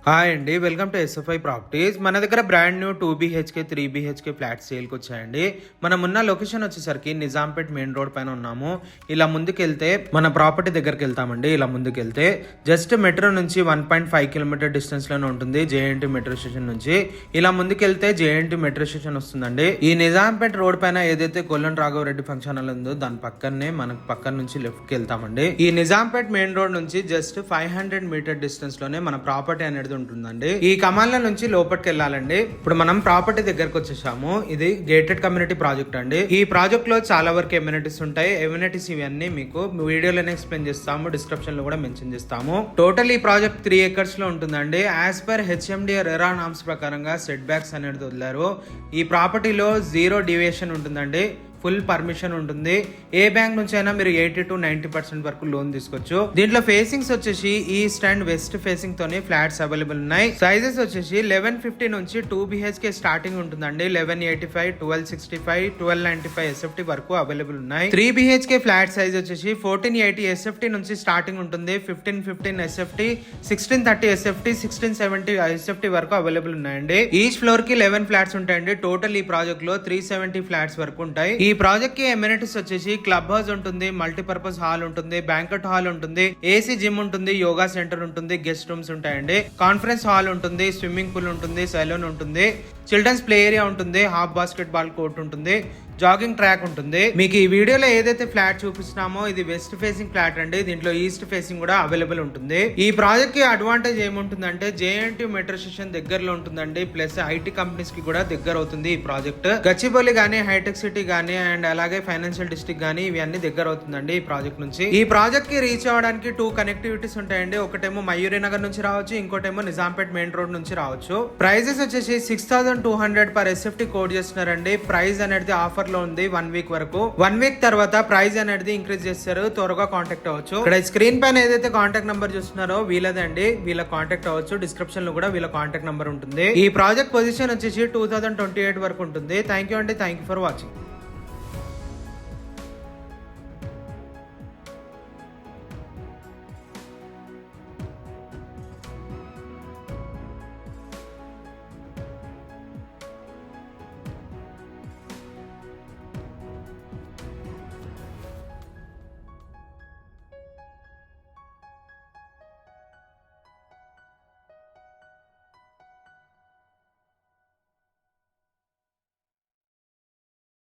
Hi అండి, welcome to SFI properties. మన దగ్గర brand new 2BHK 3BHK flat సేల్కి వచ్చాయండి. మనం ఉన్న లొకేషన్ వచ్చేసరికి నిజాంపేట్ మెయిన్ రోడ్ పైన ఉన్నాము. ఇలా ముందుకెళ్తే మన ప్రాపర్టీ దగ్గరికి వెళ్తామండి. ఇలా ముందుకెళ్తే జస్ట్ మెట్రో నుంచి 1.5 కిలోమీటర్ డిస్టెన్స్ లోనే ఉంటుంది JNT మెట్రో స్టేషన్ నుంచి. ఇలా ముందుకెళ్తే JNT మెట్రో స్టేషన్ వస్తుందండి. ఈ నిజాంపేట్ రోడ్ పైన ఏదైతే కొల్లన్ రాఘవరెడ్డి ఫంక్షన్ హాల్ ఉందో దాని పక్కనే మనకు పక్కన నుంచి లెఫ్ట్ కి వెళ్తామండి. ఈ నిజాంపేట్ మెయిన్ రోడ్ నుంచి జస్ట్ 500 మీటర్ డిస్టెన్స్ లోనే మన ప్రాపర్టీ అనేది ఉంటుందండి. ఈ కమాన్ల నుంచి లోపలికి వెళ్ళాలండి. ఇప్పుడు మనం ప్రాపర్టీ దగ్గరకు వచ్చేసాము. ఇది గేటెడ్ కమ్యూనిటీ ప్రాజెక్ట్ అండి. ఈ ప్రాజెక్ట్ లో చాలా వరకు ఎమ్యూనిటీస్ ఉంటాయి. ఎమ్యూనిటీస్ ఇవన్నీ మీకు వీడియోలోనే ఎక్స్ప్లెయిన్ చేస్తాము, డిస్క్రిప్షన్ లో కూడా మెన్షన్ చేస్తాము. టోటల్ ఈ ప్రాజెక్ట్ 3 acres లో ఉంటుందండి. As per HMDA RERA norms ప్రకారంగా సెట్ బ్యాక్స్ అనేది వదిలారు. ఈ ప్రాపర్టీలో 0 డీవియేషన్ ఉంటుందండి. ఫుల్ పర్మిషన్ ఉంటుంది. ఏ బ్యాంక్ నుంచి అయినా మీరు 80 to 90% వరకు లోన్ తీసుకోవచ్చు. దీంట్లో ఫేసింగ్స్ వచ్చేసి ఈస్ట్ అండ్ వెస్ట్ ఫేసింగ్ తోనే ఫ్లాట్స్ అవైలబుల్ ఉన్నాయి. సైజెస్ వచ్చేసి 1150 నుంచి 2BHK స్టార్టింగ్ ఉంటుందండి. 1185, 1265, 1295 SFT వరకు అవైలబుల్ ఉన్నాయి. 3BHK ఫ్లాట్ సైజ్ వచ్చేసి 1480 SFT నుంచి స్టార్టింగ్ ఉంటుంది. 1515 SFT, 1630 SFT, 1670 SFT వరకు అవైలబుల్ ఉన్నాయండి. ఈచ్ ఫ్లోర్ కి 11 ఫ్లాట్స్ ఉంటాయండి. టోటల్ ఈ ప్రాజెక్ట్ లో 370 ఫ్లాట్స్ వరకు ఉంటాయి. ఈ ప్రాజెక్ట్ కి ఎమ్యూనిటీస్ వచ్చేసి క్లబ్ హౌస్ ఉంటుంది, మల్టీపర్పస్ హాల్ ఉంటుంది, బ్యాంకెట్ హాల్ ఉంటుంది, AC జిమ్ ఉంటుంది, యోగా సెంటర్ ఉంటుంది, గెస్ట్ రూమ్స్ ఉంటాయండి, కాన్ఫరెన్స్ హాల్ ఉంటుంది, స్విమ్మింగ్ పూల్ ఉంటుంది, సెలూన్ ఉంటుంది, చిల్డ్రన్స్ ప్లే ఏరియా ఉంటుంది, హాఫ్ బాస్కెట్ బాల్ కోర్ట్ ఉంటుంది, జాగింగ్ ట్రాక్ ఉంటుంది. మీకు ఈ వీడియోలో ఏదైతే ఫ్లాట్ చూపిస్తున్నామో ఇది వెస్ట్ ఫేసింగ్ ఫ్లాట్ అండి. దీంట్లో ఈస్ట్ ఫేసింగ్ కూడా అవైలబుల్ ఉంటుంది. ఈ ప్రాజెక్ట్ కి అడ్వాంటేజ్ ఏముంటుందంటే JNT మెట్రో స్టేషన్ దగ్గరలో ఉంటుందండి. ప్లస్ IT కంపెనీస్ కి కూడా దగ్గర అవుతుంది ఈ ప్రాజెక్ట్. గచ్చిబౌలి గానీ, హైటెక్ సిటీ గానీ అండ్ అలాగే ఫైనాన్షియల్ డిస్ట్రిక్ట్ గానీ ఇవన్నీ దగ్గర అవుతుందండి ఈ ప్రాజెక్ట్ నుంచి. ఈ ప్రాజెక్ట్ కి రీచ్ అవ్వడానికి 2 కనెక్టివిటీస్ ఉంటాయండి. ఒకటేమో మయూరి నగర్ నుంచి రావచ్చు, ఇంకోటేమో నిజాంపేట్ మెయిన్ రోడ్ నుంచి రావచ్చు. ప్రైజెస్ వచ్చేసి 6200 per SFT కోడ్ చేస్తున్నారండి. ప్రైస్ అనేది ఆఫర్ లో ఉంది 1 వీక్ వరకు. 1 వీక్ తర్వాత ప్రైస్ అనేది ఇంక్రీజ్ చేస్తారు. త్వరగా కాంటాక్ట్ అవ్వచ్చు. ఇక్కడ స్క్రీన్ పైన ఏదైతే కాంటాక్ట్ నంబర్ చూస్తున్నారో వీళ్ళదండి. వీళ్ళ కాంటాక్ట్ అవ్వచ్చు. డిస్క్రిప్షన్ లో కూడా వీళ్ళ కాంటాక్ట్ నంబర్ ఉంటుంది. ఈ ప్రాజెక్ట్ పొజిషన్ వచ్చేసి 2028 వరకు ఉంటుంది. థ్యాంక్ యూ అండి. Thank you for watching.